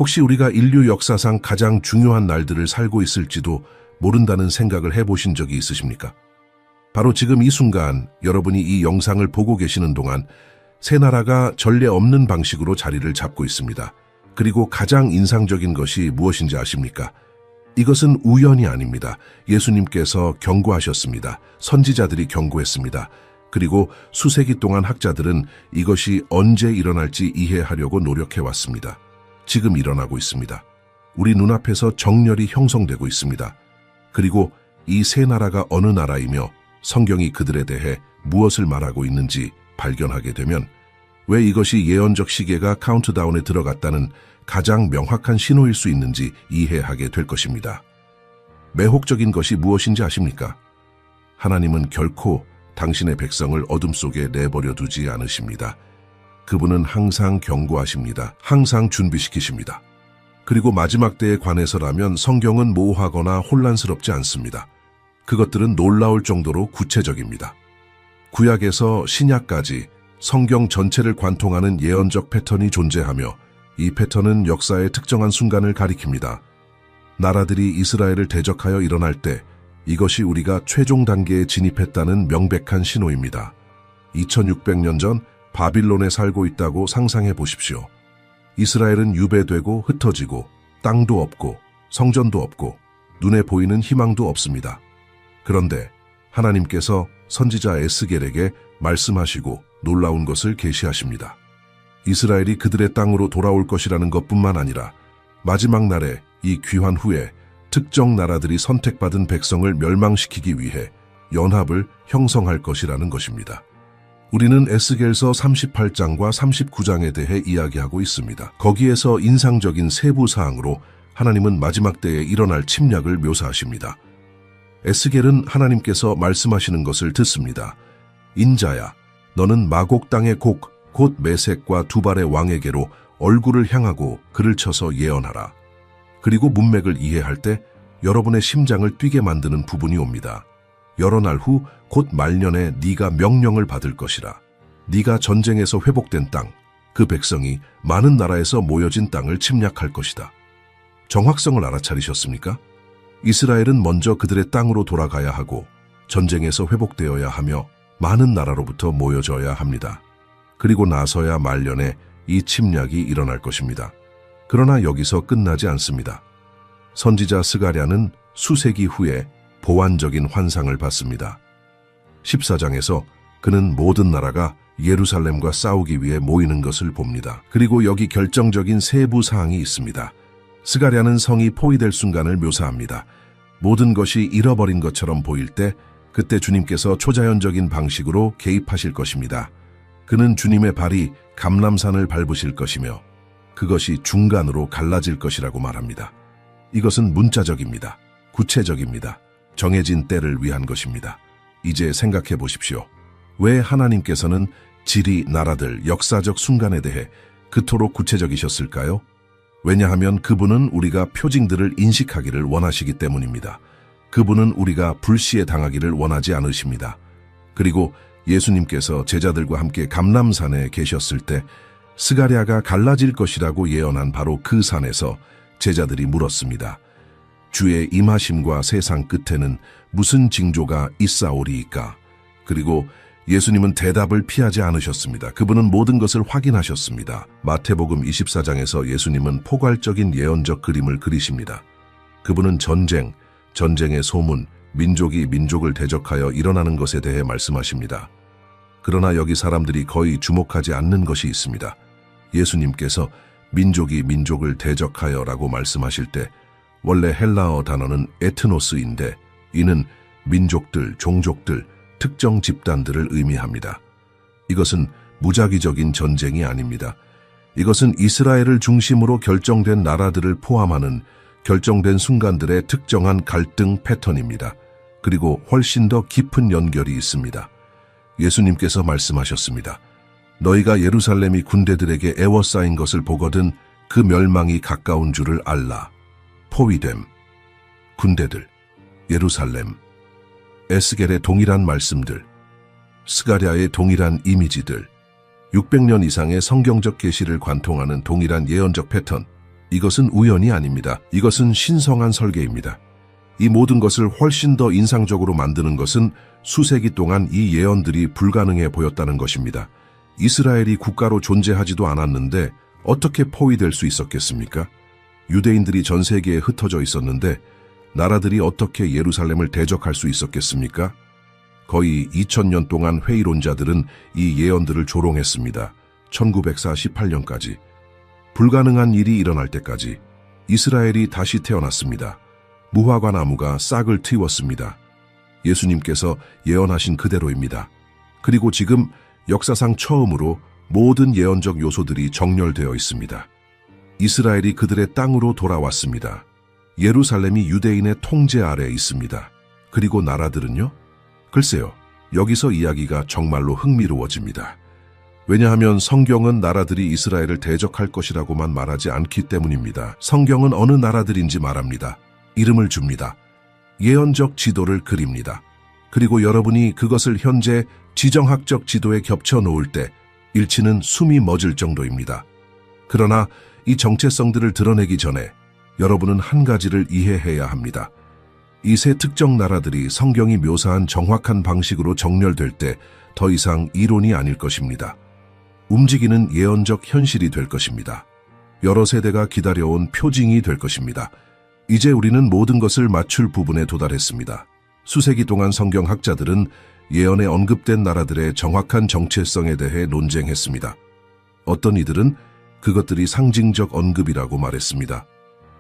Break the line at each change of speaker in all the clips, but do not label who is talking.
혹시 우리가 인류 역사상 가장 중요한 날들을 살고 있을지도 모른다는 생각을 해보신 적이 있으십니까? 바로 지금 이 순간 여러분이 이 영상을 보고 계시는 동안 새 나라가 전례 없는 방식으로 자리를 잡고 있습니다. 그리고 가장 인상적인 것이 무엇인지 아십니까? 이것은 우연이 아닙니다. 예수님께서 경고하셨습니다. 선지자들이 경고했습니다. 그리고 수세기 동안 학자들은 이것이 언제 일어날지 이해하려고 노력해왔습니다. 지금 일어나고 있습니다. 우리 눈앞에서 정렬이 형성되고 있습니다. 그리고 이 새 나라가 어느 나라이며 성경이 그들에 대해 무엇을 말하고 있는지 발견하게 되면 왜 이것이 예언적 시계가 카운트다운에 들어갔다는 가장 명확한 신호일 수 있는지 이해하게 될 것입니다. 매혹적인 것이 무엇인지 아십니까? 하나님은 결코 당신의 백성을 어둠 속에 내버려 두지 않으십니다. 그분은 항상 경고하십니다. 항상 준비시키십니다. 그리고 마지막 때에 관해서라면 성경은 모호하거나 혼란스럽지 않습니다. 그것들은 놀라울 정도로 구체적입니다. 구약에서 신약까지 성경 전체를 관통하는 예언적 패턴이 존재하며 이 패턴은 역사의 특정한 순간을 가리킵니다. 나라들이 이스라엘을 대적하여 일어날 때 이것이 우리가 최종 단계에 진입했다는 명백한 신호입니다. 2600년 전 바빌론에 살고 있다고 상상해 보십시오. 이스라엘은 유배되고 흩어지고 땅도 없고 성전도 없고 눈에 보이는 희망도 없습니다. 그런데 하나님께서 선지자 에스겔에게 말씀하시고 놀라운 것을 계시하십니다. 이스라엘이 그들의 땅으로 돌아올 것이라는 것뿐만 아니라 마지막 날에 이 귀환 후에 특정 나라들이 선택받은 백성을 멸망시키기 위해 연합을 형성할 것이라는 것입니다. 우리는 에스겔서 38장과 39장에 대해 이야기하고 있습니다. 거기에서 인상적인 세부 사항으로 하나님은 마지막 때에 일어날 침략을 묘사하십니다. 에스겔은 하나님께서 말씀하시는 것을 듣습니다. 인자야, 너는 마곡 땅의 곡, 곧 메섹과 두발의 왕에게로 얼굴을 향하고 그를 쳐서 예언하라. 그리고 문맥을 이해할 때 여러분의 심장을 뛰게 만드는 부분이 옵니다. 여러 날 후 곧 말년에 네가 명령을 받을 것이라. 네가 전쟁에서 회복된 땅, 그 백성이 많은 나라에서 모여진 땅을 침략할 것이다. 정확성을 알아차리셨습니까? 이스라엘은 먼저 그들의 땅으로 돌아가야 하고 전쟁에서 회복되어야 하며 많은 나라로부터 모여져야 합니다. 그리고 나서야 말년에 이 침략이 일어날 것입니다. 그러나 여기서 끝나지 않습니다. 선지자 스가랴는 수세기 후에 보완적인 환상을 받습니다. 14장에서 그는 모든 나라가 예루살렘과 싸우기 위해 모이는 것을 봅니다. 그리고 여기 결정적인 세부 사항이 있습니다. 스가랴는 성이 포위될 순간을 묘사합니다. 모든 것이 잃어버린 것처럼 보일 때 그때 주님께서 초자연적인 방식으로 개입하실 것입니다. 그는 주님의 발이 감람산을 밟으실 것이며 그것이 중간으로 갈라질 것이라고 말합니다. 이것은 문자적입니다. 구체적입니다. 정해진 때를 위한 것입니다. 이제 생각해 보십시오. 왜 하나님께서는 지리, 나라들, 역사적 순간에 대해 그토록 구체적이셨을까요? 왜냐하면 그분은 우리가 표징들을 인식하기를 원하시기 때문입니다. 그분은 우리가 불시에 당하기를 원하지 않으십니다. 그리고 예수님께서 제자들과 함께 감람산에 계셨을 때 스가랴가 갈라질 것이라고 예언한 바로 그 산에서 제자들이 물었습니다. 주의 임하심과 세상 끝에는 무슨 징조가 있사오리이까? 그리고 예수님은 대답을 피하지 않으셨습니다. 그분은 모든 것을 확인하셨습니다. 마태복음 24장에서 예수님은 포괄적인 예언적 그림을 그리십니다. 그분은 전쟁, 전쟁의 소문, 민족이 민족을 대적하여 일어나는 것에 대해 말씀하십니다. 그러나 여기 사람들이 거의 주목하지 않는 것이 있습니다. 예수님께서 민족이 민족을 대적하여 라고 말씀하실 때 원래 헬라어 단어는 에트노스인데 이는 민족들, 종족들, 특정 집단들을 의미합니다. 이것은 무작위적인 전쟁이 아닙니다. 이것은 이스라엘을 중심으로 결정된 나라들을 포함하는 결정된 순간들의 특정한 갈등 패턴입니다. 그리고 훨씬 더 깊은 연결이 있습니다. 예수님께서 말씀하셨습니다. 너희가 예루살렘이 군대들에게 애워싸인 것을 보거든 그 멸망이 가까운 줄을 알라. 포위됨, 군대들, 예루살렘, 에스겔의 동일한 말씀들, 스가랴의 동일한 이미지들, 600년 이상의 성경적 계시를 관통하는 동일한 예언적 패턴, 이것은 우연이 아닙니다. 이것은 신성한 설계입니다. 이 모든 것을 훨씬 더 인상적으로 만드는 것은 수세기 동안 이 예언들이 불가능해 보였다는 것입니다. 이스라엘이 국가로 존재하지도 않았는데 어떻게 포위될 수 있었겠습니까? 유대인들이 전 세계에 흩어져 있었는데 나라들이 어떻게 예루살렘을 대적할 수 있었겠습니까? 거의 2000년 동안 회의론자들은 이 예언들을 조롱했습니다. 1948년까지. 불가능한 일이 일어날 때까지 이스라엘이 다시 태어났습니다. 무화과 나무가 싹을 틔웠습니다. 예수님께서 예언하신 그대로입니다. 그리고 지금 역사상 처음으로 모든 예언적 요소들이 정렬되어 있습니다. 이스라엘이 그들의 땅으로 돌아왔습니다. 예루살렘이 유대인의 통제 아래 있습니다. 그리고 나라들은요? 글쎄요, 여기서 이야기가 정말로 흥미로워집니다. 왜냐하면 성경은 나라들이 이스라엘을 대적할 것이라고만 말하지 않기 때문입니다. 성경은 어느 나라들인지 말합니다. 이름을 줍니다. 예언적 지도를 그립니다. 그리고 여러분이 그것을 현재 지정학적 지도에 겹쳐 놓을 때 일치는 숨이 멎을 정도입니다. 그러나 이 정체성들을 드러내기 전에 여러분은 한 가지를 이해해야 합니다. 이 세 특정 나라들이 성경이 묘사한 정확한 방식으로 정렬될 때 더 이상 이론이 아닐 것입니다. 움직이는 예언적 현실이 될 것입니다. 여러 세대가 기다려온 표징이 될 것입니다. 이제 우리는 모든 것을 맞출 부분에 도달했습니다. 수세기 동안 성경학자들은 예언에 언급된 나라들의 정확한 정체성에 대해 논쟁했습니다. 어떤 이들은 그것들이 상징적 언급이라고 말했습니다.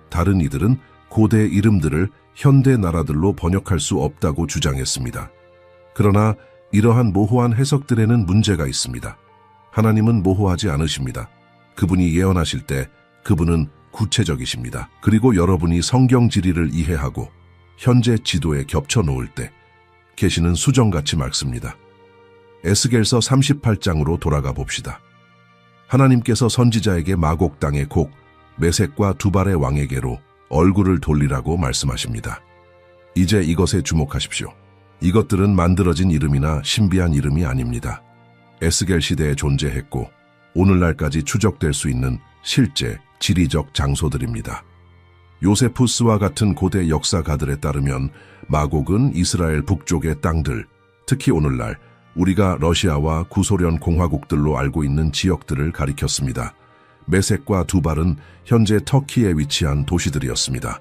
다른 이들은 고대 이름들을 현대 나라들로 번역할 수 없다고 주장했습니다. 그러나 이러한 모호한 해석들에는 문제가 있습니다. 하나님은 모호하지 않으십니다. 그분이 예언하실 때 그분은 구체적이십니다. 그리고 여러분이 성경 지리를 이해하고 현재 지도에 겹쳐 놓을 때 계시는 수정같이 맑습니다. 에스겔서 38장으로 돌아가 봅시다. 하나님께서 선지자에게 마곡 땅의 곡 메섹과 두발의 왕에게로 얼굴을 돌리라고 말씀하십니다. 이제 이것에 주목하십시오. 이것들은 만들어진 이름이나 신비한 이름이 아닙니다. 에스겔 시대에 존재했고 오늘날까지 추적될 수 있는 실제 지리적 장소들입니다. 요세푸스와 같은 고대 역사가들에 따르면 마곡은 이스라엘 북쪽의 땅들, 특히 오늘날 우리가 러시아와 구소련 공화국들로 알고 있는 지역들을 가리켰습니다. 메섹과 두발은 현재 터키에 위치한 도시들이었습니다.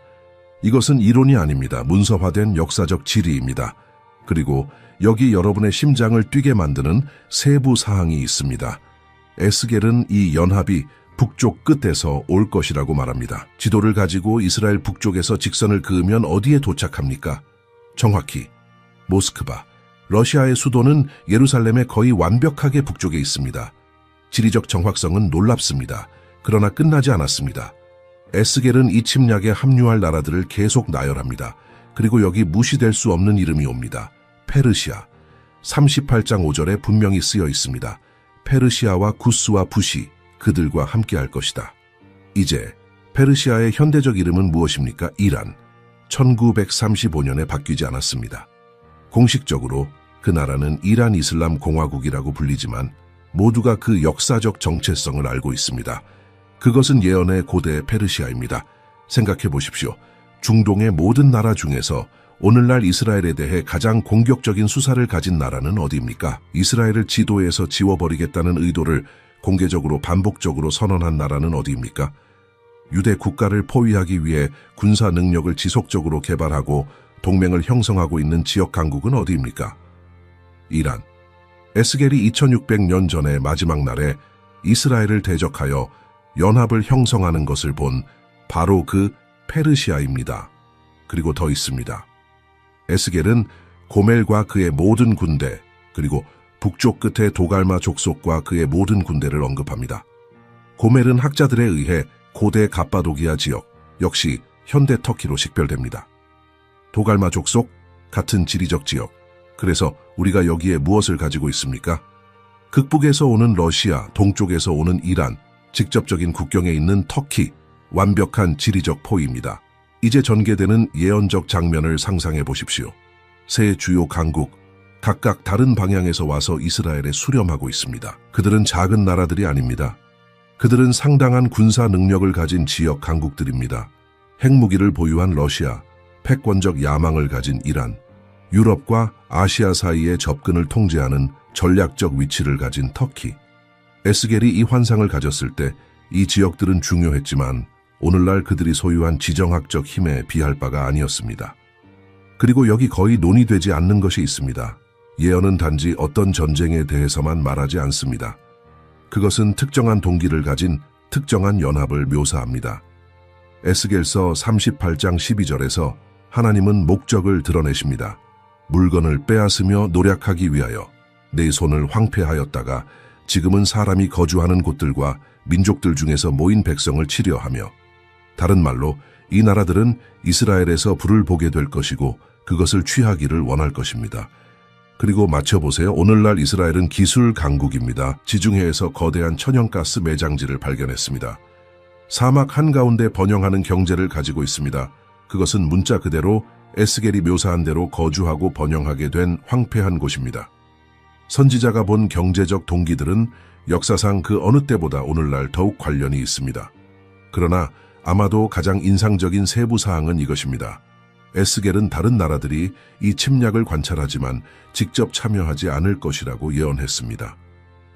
이것은 이론이 아닙니다. 문서화된 역사적 지리입니다. 그리고 여기 여러분의 심장을 뛰게 만드는 세부 사항이 있습니다. 에스겔은 이 연합이 북쪽 끝에서 올 것이라고 말합니다. 지도를 가지고 이스라엘 북쪽에서 직선을 그으면 어디에 도착합니까? 정확히 모스크바. 러시아의 수도는 예루살렘의 거의 완벽하게 북쪽에 있습니다. 지리적 정확성은 놀랍습니다. 그러나 끝나지 않았습니다. 에스겔은 이 침략에 합류할 나라들을 계속 나열합니다. 그리고 여기 무시될 수 없는 이름이 옵니다. 페르시아. 38장 5절에 분명히 쓰여 있습니다. 페르시아와 구스와 붓이 그들과 함께할 것이다. 이제 페르시아의 현대적 이름은 무엇입니까? 이란. 1935년에 바뀌지 않았습니다. 공식적으로 그 나라는 이란 이슬람 공화국이라고 불리지만 모두가 그 역사적 정체성을 알고 있습니다. 그것은 예언의 고대 페르시아입니다. 생각해 보십시오. 중동의 모든 나라 중에서 오늘날 이스라엘에 대해 가장 공격적인 수사를 가진 나라는 어디입니까? 이스라엘을 지도에서 지워버리겠다는 의도를 공개적으로 반복적으로 선언한 나라는 어디입니까? 유대 국가를 포위하기 위해 군사 능력을 지속적으로 개발하고 동맹을 형성하고 있는 지역 강국은 어디입니까? 이란. 에스겔이 2600년 전의 마지막 날에 이스라엘을 대적하여 연합을 형성하는 것을 본 바로 그 페르시아입니다. 그리고 더 있습니다. 에스겔은 고멜과 그의 모든 군대, 그리고 북쪽 끝에 도갈마 족속과 그의 모든 군대를 언급합니다. 고멜은 학자들에 의해 고대 갑바도기아 지역, 역시 현대 터키로 식별됩니다. 도갈마 족속, 같은 지리적 지역. 그래서 우리가 여기에 무엇을 가지고 있습니까? 극북에서 오는 러시아, 동쪽에서 오는 이란, 직접적인 국경에 있는 터키, 완벽한 지리적 포위입니다. 이제 전개되는 예언적 장면을 상상해 보십시오. 세 주요 강국, 각각 다른 방향에서 와서 이스라엘에 수렴하고 있습니다. 그들은 작은 나라들이 아닙니다. 그들은 상당한 군사 능력을 가진 지역 강국들입니다. 핵무기를 보유한 러시아, 패권적 야망을 가진 이란, 유럽과 아시아 사이의 접근을 통제하는 전략적 위치를 가진 터키. 에스겔이 이 환상을 가졌을 때 이 지역들은 중요했지만 오늘날 그들이 소유한 지정학적 힘에 비할 바가 아니었습니다. 그리고 여기 거의 논의되지 않는 것이 있습니다. 예언은 단지 어떤 전쟁에 대해서만 말하지 않습니다. 그것은 특정한 동기를 가진 특정한 연합을 묘사합니다. 에스겔서 38장 12절에서 하나님은 목적을 드러내십니다. 물건을 빼앗으며 노략하기 위하여 내 손을 황폐하였다가 지금은 사람이 거주하는 곳들과 민족들 중에서 모인 백성을 치려하며, 다른 말로 이 나라들은 이스라엘에서 불을 보게 될 것이고 그것을 취하기를 원할 것입니다. 그리고 맞춰보세요. 오늘날 이스라엘은 기술 강국입니다. 지중해에서 거대한 천연가스 매장지를 발견했습니다. 사막 한가운데 번영하는 경제를 가지고 있습니다. 그것은 문자 그대로 에스겔이 묘사한 대로 거주하고 번영하게 된 황폐한 곳입니다. 선지자가 본 경제적 동기들은 역사상 그 어느 때보다 오늘날 더욱 관련이 있습니다. 그러나 아마도 가장 인상적인 세부 사항은 이것입니다. 에스겔은 다른 나라들이 이 침략을 관찰하지만 직접 참여하지 않을 것이라고 예언했습니다.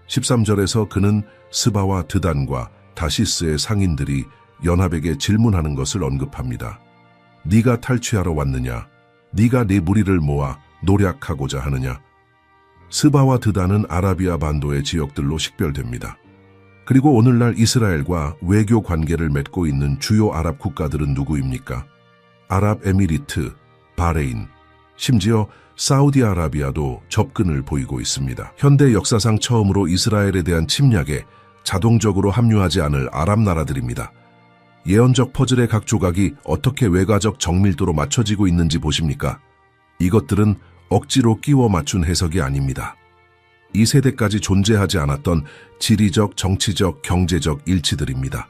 13절에서 그는 스바와 드단과 다시스의 상인들이 연합에게 질문하는 것을 언급합니다. 네가 탈취하러 왔느냐? 네가 네 무리를 모아 노략하고자 하느냐? 스바와 드단은 아라비아 반도의 지역들로 식별됩니다. 그리고 오늘날 이스라엘과 외교 관계를 맺고 있는 주요 아랍 국가들은 누구입니까? 아랍에미리트, 바레인, 심지어 사우디아라비아도 접근을 보이고 있습니다. 현대 역사상 처음으로 이스라엘에 대한 침략에 자동적으로 합류하지 않을 아랍 나라들입니다. 예언적 퍼즐의 각 조각이 어떻게 외과적 정밀도로 맞춰지고 있는지 보십니까? 이것들은 억지로 끼워 맞춘 해석이 아닙니다. 이 세대까지 존재하지 않았던 지리적, 정치적, 경제적 일치들입니다.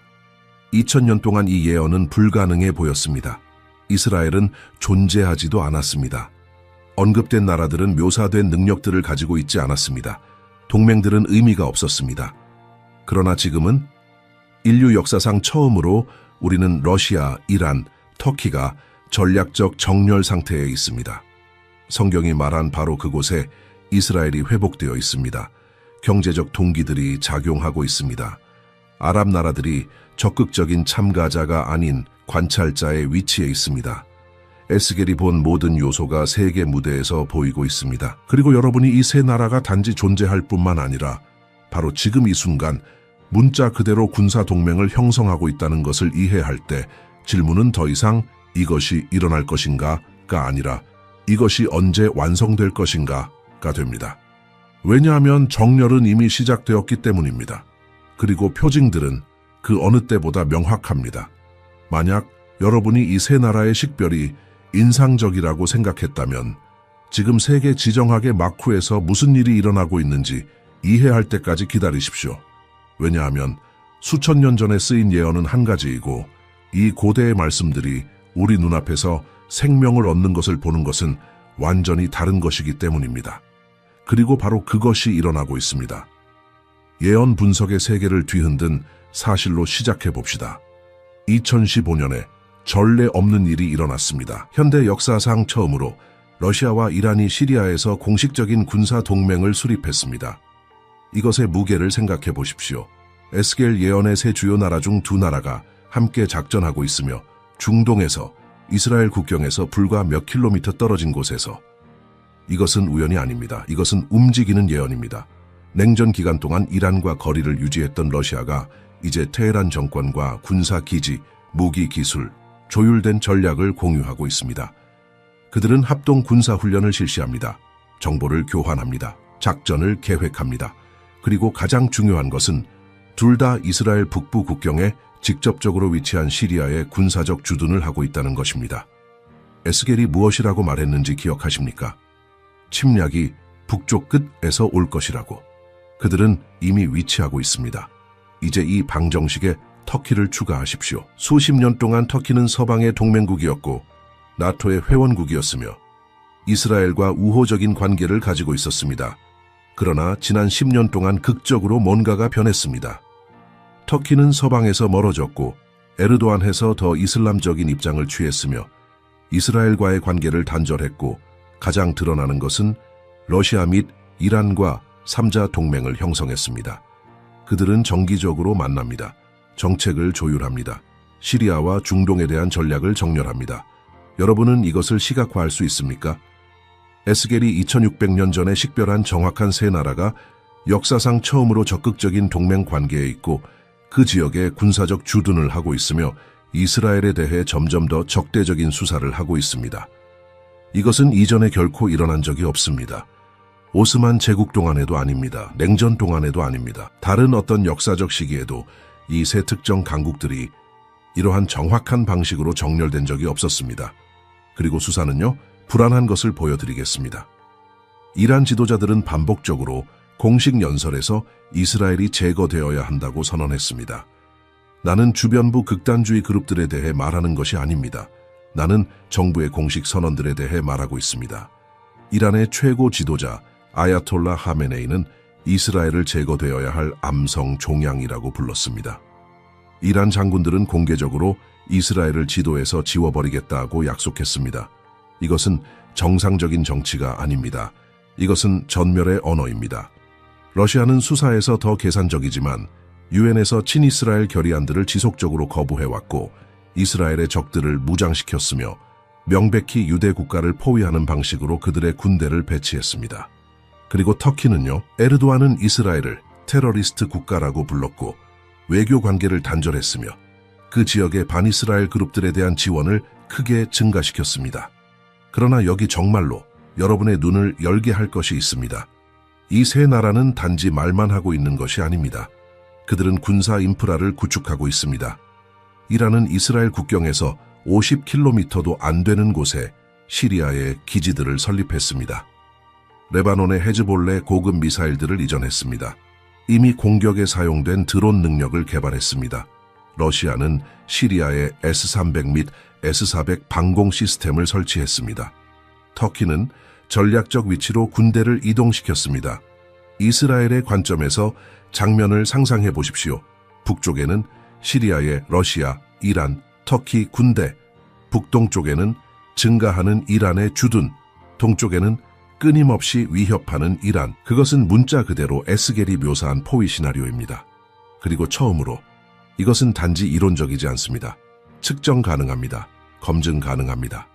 2000년 동안 이 예언은 불가능해 보였습니다. 이스라엘은 존재하지도 않았습니다. 언급된 나라들은 묘사된 능력들을 가지고 있지 않았습니다. 동맹들은 의미가 없었습니다. 그러나 지금은 인류 역사상 처음으로 우리는 러시아, 이란, 터키가 전략적 정렬 상태에 있습니다. 성경이 말한 바로 그곳에 이스라엘이 회복되어 있습니다. 경제적 동기들이 작용하고 있습니다. 아랍 나라들이 적극적인 참가자가 아닌 관찰자의 위치에 있습니다. 에스겔이 본 모든 요소가 세계 무대에서 보이고 있습니다. 그리고 여러분이 이 세 나라가 단지 존재할 뿐만 아니라 바로 지금 이 순간 문자 그대로 군사 동맹을 형성하고 있다는 것을 이해할 때 질문은 더 이상 이것이 일어날 것인가가 아니라 이것이 언제 완성될 것인가가 됩니다. 왜냐하면 정렬은 이미 시작되었기 때문입니다. 그리고 표징들은 그 어느 때보다 명확합니다. 만약 여러분이 이 세 나라의 식별이 인상적이라고 생각했다면 지금 세계 지정학의 마쿠에서 무슨 일이 일어나고 있는지 이해할 때까지 기다리십시오. 왜냐하면 수천 년 전에 쓰인 예언은 한 가지이고 이 고대의 말씀들이 우리 눈앞에서 생명을 얻는 것을 보는 것은 완전히 다른 것이기 때문입니다. 그리고 바로 그것이 일어나고 있습니다. 예언 분석의 세계를 뒤흔든 사실로 시작해 봅시다. 2015년에 전례 없는 일이 일어났습니다. 현대 역사상 처음으로 러시아와 이란이 시리아에서 공식적인 군사 동맹을 수립했습니다. 이것의 무게를 생각해 보십시오. 에스겔 예언의 세 주요 나라 중 두 나라가 함께 작전하고 있으며 중동에서 이스라엘 국경에서 불과 몇 킬로미터 떨어진 곳에서 이것은 우연이 아닙니다. 이것은 움직이는 예언입니다. 냉전 기간 동안 이란과 거리를 유지했던 러시아가 이제 테헤란 정권과 군사 기지, 무기 기술, 조율된 전략을 공유하고 있습니다. 그들은 합동 군사 훈련을 실시합니다. 정보를 교환합니다. 작전을 계획합니다. 그리고 가장 중요한 것은 둘 다 이스라엘 북부 국경에 직접적으로 위치한 시리아의 군사적 주둔을 하고 있다는 것입니다. 에스겔이 무엇이라고 말했는지 기억하십니까? 침략이 북쪽 끝에서 올 것이라고. 그들은 이미 위치하고 있습니다. 이제 이 방정식에 터키를 추가하십시오. 수십 년 동안 터키는 서방의 동맹국이었고 나토의 회원국이었으며 이스라엘과 우호적인 관계를 가지고 있었습니다. 그러나 지난 10년 동안 극적으로 뭔가가 변했습니다. 터키는 서방에서 멀어졌고 에르도안해서 더 이슬람적인 입장을 취했으며 이스라엘과의 관계를 단절했고 가장 드러나는 것은 러시아 및 이란과 3자 동맹을 형성했습니다. 그들은 정기적으로 만납니다. 정책을 조율합니다. 시리아와 중동에 대한 전략을 정렬합니다. 여러분은 이것을 시각화할 수 있습니까? 에스겔이 2600년 전에 식별한 정확한 세 나라가 역사상 처음으로 적극적인 동맹 관계에 있고 그 지역에 군사적 주둔을 하고 있으며 이스라엘에 대해 점점 더 적대적인 수사를 하고 있습니다. 이것은 이전에 결코 일어난 적이 없습니다. 오스만 제국 동안에도 아닙니다. 냉전 동안에도 아닙니다. 다른 어떤 역사적 시기에도 이 세 특정 강국들이 이러한 정확한 방식으로 정렬된 적이 없었습니다. 그리고 수사는요, 불안한 것을 보여드리겠습니다. 이란 지도자들은 반복적으로 공식 연설에서 이스라엘이 제거되어야 한다고 선언했습니다. 나는 주변부 극단주의 그룹들에 대해 말하는 것이 아닙니다. 나는 정부의 공식 선언들에 대해 말하고 있습니다. 이란의 최고 지도자 아야톨라 하메네이는 이스라엘을 제거되어야 할 암성 종양이라고 불렀습니다. 이란 장군들은 공개적으로 이스라엘을 지도에서 지워버리겠다고 약속했습니다. 이것은 정상적인 정치가 아닙니다. 이것은 전멸의 언어입니다. 러시아는 수사에서 더 계산적이지만 유엔에서 친이스라엘 결의안들을 지속적으로 거부해왔고 이스라엘의 적들을 무장시켰으며 명백히 유대 국가를 포위하는 방식으로 그들의 군대를 배치했습니다. 그리고 터키는요, 에르도안은 이스라엘을 테러리스트 국가라고 불렀고 외교 관계를 단절했으며 그 지역의 반이스라엘 그룹들에 대한 지원을 크게 증가시켰습니다. 그러나 여기 정말로 여러분의 눈을 열게 할 것이 있습니다. 이 세 나라는 단지 말만 하고 있는 것이 아닙니다. 그들은 군사 인프라를 구축하고 있습니다. 이란은 이스라엘 국경에서 50km도 안 되는 곳에 시리아에 기지들을 설립했습니다. 레바논의 헤즈볼레 고급 미사일들을 이전했습니다. 이미 공격에 사용된 드론 능력을 개발했습니다. 러시아는 시리아에 S-300 및 S-400 방공 시스템을 설치했습니다. 터키는 전략적 위치로 군대를 이동시켰습니다. 이스라엘의 관점에서 장면을 상상해 보십시오. 북쪽에는 시리아의 러시아, 이란, 터키 군대, 북동쪽에는 증가하는 이란의 주둔, 동쪽에는 끊임없이 위협하는 이란. 그것은 문자 그대로 에스겔이 묘사한 포위 시나리오입니다. 그리고 처음으로 이것은 단지 이론적이지 않습니다. 측정 가능합니다. 검증 가능합니다.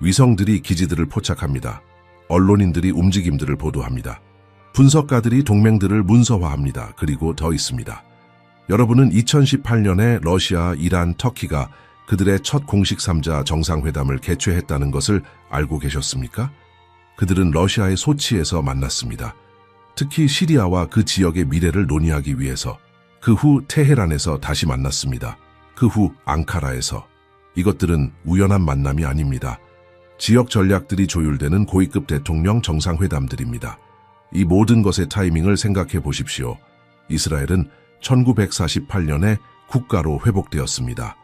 위성들이 기지들을 포착합니다. 언론인들이 움직임들을 보도합니다. 분석가들이 동맹들을 문서화합니다. 그리고 더 있습니다. 여러분은 2018년에 러시아, 이란, 터키가 그들의 첫 공식 3자 정상회담을 개최했다는 것을 알고 계셨습니까? 그들은 러시아의 소치에서 만났습니다. 특히 시리아와 그 지역의 미래를 논의하기 위해서. 그 후 테헤란에서 다시 만났습니다. 그 후 앙카라에서. 이것들은 우연한 만남이 아닙니다. 지역 전략들이 조율되는 고위급 대통령 정상회담들입니다. 이 모든 것의 타이밍을 생각해 보십시오. 이스라엘은 1948년에 국가로 회복되었습니다.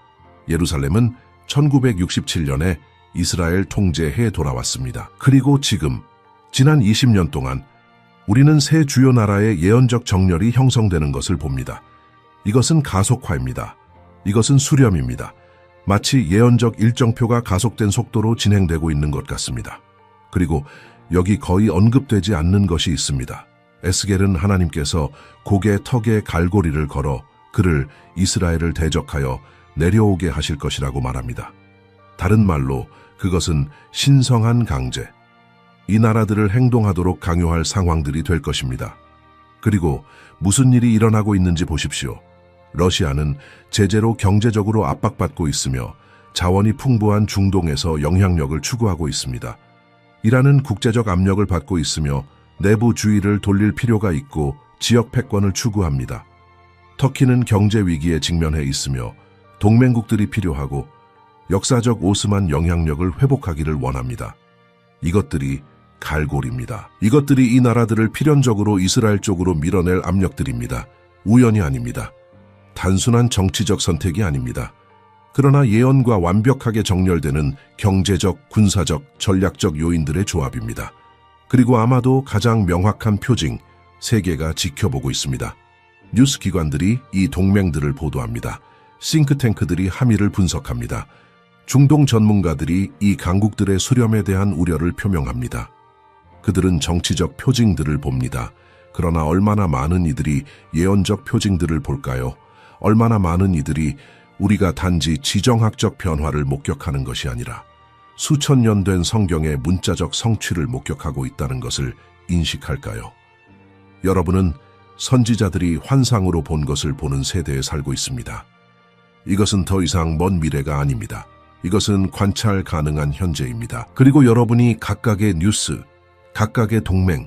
예루살렘은 1967년에 이스라엘 통제해 돌아왔습니다. 그리고 지금, 지난 20년 동안 우리는 세 주요 나라의 예언적 정렬이 형성되는 것을 봅니다. 이것은 가속화입니다. 이것은 수렴입니다. 마치 예언적 일정표가 가속된 속도로 진행되고 있는 것 같습니다. 그리고 여기 거의 언급되지 않는 것이 있습니다. 에스겔은 하나님께서 곡의 턱에 갈고리를 걸어 그를 이스라엘을 대적하여 내려오게 하실 것이라고 말합니다. 다른 말로 그것은 신성한 강제, 이 나라들을 행동하도록 강요할 상황들이 될 것입니다. 그리고 무슨 일이 일어나고 있는지 보십시오. 러시아는 제재로 경제적으로 압박받고 있으며 자원이 풍부한 중동에서 영향력을 추구하고 있습니다. 이란은 국제적 압력을 받고 있으며 내부주의를 돌릴 필요가 있고 지역 패권을 추구합니다. 터키는 경제 위기에 직면해 있으며 동맹국들이 필요하고 역사적 오스만 영향력을 회복하기를 원합니다. 이것들이 갈고리입니다. 이것들이 이 나라들을 필연적으로 이스라엘 쪽으로 밀어낼 압력들입니다. 우연이 아닙니다. 단순한 정치적 선택이 아닙니다. 그러나 예언과 완벽하게 정렬되는 경제적, 군사적, 전략적 요인들의 조합입니다. 그리고 아마도 가장 명확한 표징, 세계가 지켜보고 있습니다. 뉴스 기관들이 이 동맹들을 보도합니다. 싱크탱크들이 함의를 분석합니다. 중동 전문가들이 이 강국들의 수렴에 대한 우려를 표명합니다. 그들은 정치적 표징들을 봅니다. 그러나 얼마나 많은 이들이 예언적 표징들을 볼까요? 얼마나 많은 이들이 우리가 단지 지정학적 변화를 목격하는 것이 아니라 수천 년 된 성경의 문자적 성취를 목격하고 있다는 것을 인식할까요? 여러분은 선지자들이 환상으로 본 것을 보는 세대에 살고 있습니다. 이것은 더 이상 먼 미래가 아닙니다. 이것은 관찰 가능한 현재입니다. 그리고 여러분이 각각의 뉴스, 각각의 동맹,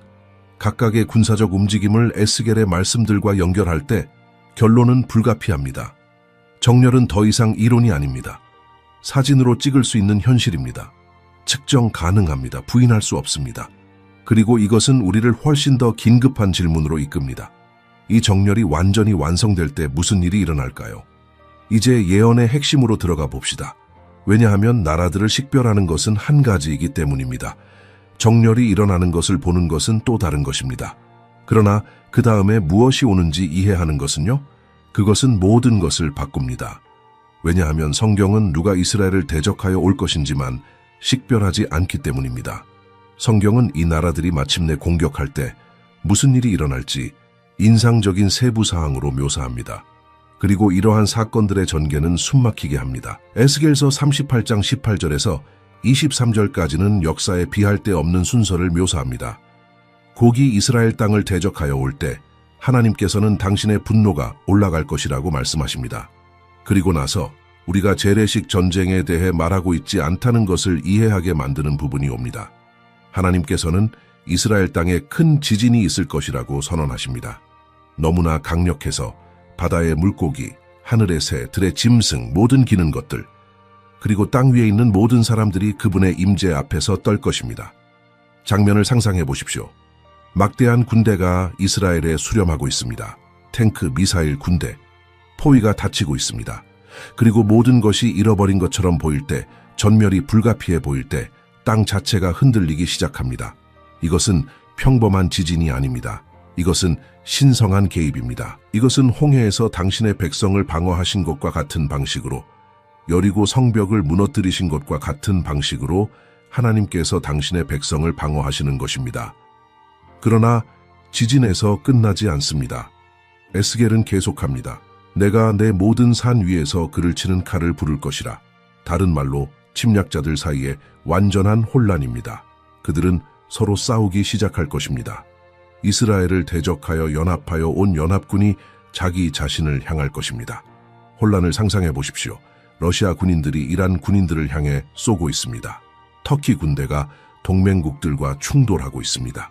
각각의 군사적 움직임을 에스겔의 말씀들과 연결할 때 결론은 불가피합니다. 정렬은 더 이상 이론이 아닙니다. 사진으로 찍을 수 있는 현실입니다. 측정 가능합니다. 부인할 수 없습니다. 그리고 이것은 우리를 훨씬 더 긴급한 질문으로 이끕니다. 이 정렬이 완전히 완성될 때 무슨 일이 일어날까요? 이제 예언의 핵심으로 들어가 봅시다. 왜냐하면 나라들을 식별하는 것은 한 가지이기 때문입니다. 정렬이 일어나는 것을 보는 것은 또 다른 것입니다. 그러나 그 다음에 무엇이 오는지 이해하는 것은요? 그것은 모든 것을 바꿉니다. 왜냐하면 성경은 누가 이스라엘을 대적하여 올 것인지만 식별하지 않기 때문입니다. 성경은 이 나라들이 마침내 공격할 때 무슨 일이 일어날지 인상적인 세부 사항으로 묘사합니다. 그리고 이러한 사건들의 전개는 숨막히게 합니다. 에스겔서 38장 18절에서 23절까지는 역사에 비할 데 없는 순서를 묘사합니다. 곡이 이스라엘 땅을 대적하여 올 때 하나님께서는 당신의 분노가 올라갈 것이라고 말씀하십니다. 그리고 나서 우리가 재래식 전쟁에 대해 말하고 있지 않다는 것을 이해하게 만드는 부분이 옵니다. 하나님께서는 이스라엘 땅에 큰 지진이 있을 것이라고 선언하십니다. 너무나 강력해서 바다의 물고기, 하늘의 새, 들의 짐승, 모든 기는 것들, 그리고 땅 위에 있는 모든 사람들이 그분의 임재 앞에서 떨 것입니다. 장면을 상상해 보십시오. 막대한 군대가 이스라엘에 수렴하고 있습니다. 탱크, 미사일, 군대, 포위가 닫히고 있습니다. 그리고 모든 것이 잃어버린 것처럼 보일 때, 전멸이 불가피해 보일 때 땅 자체가 흔들리기 시작합니다. 이것은 평범한 지진이 아닙니다. 이것은 신성한 개입입니다. 이것은 홍해에서 당신의 백성을 방어하신 것과 같은 방식으로, 여리고 성벽을 무너뜨리신 것과 같은 방식으로 하나님께서 당신의 백성을 방어하시는 것입니다. 그러나 지진에서 끝나지 않습니다. 에스겔은 계속합니다. 내가 내 모든 산 위에서 그를 치는 칼을 부를 것이라. 다른 말로 침략자들 사이에 완전한 혼란입니다. 그들은 서로 싸우기 시작할 것입니다. 이스라엘을 대적하여 연합하여 온 연합군이 자기 자신을 향할 것입니다. 혼란을 상상해 보십시오. 러시아 군인들이 이란 군인들을 향해 쏘고 있습니다. 터키 군대가 동맹국들과 충돌하고 있습니다.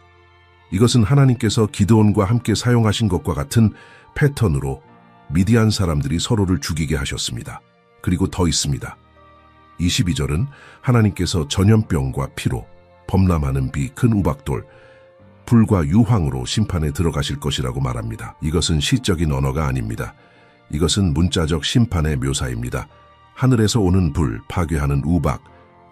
이것은 하나님께서 기드온과 함께 사용하신 것과 같은 패턴으로 미디안 사람들이 서로를 죽이게 하셨습니다. 그리고 더 있습니다. 22절은 하나님께서 전염병과 피로, 범람하는 비, 큰 우박돌, 불과 유황으로 심판에 들어가실 것이라고 말합니다. 이것은 시적인 언어가 아닙니다. 이것은 문자적 심판의 묘사입니다. 하늘에서 오는 불, 파괴하는 우박,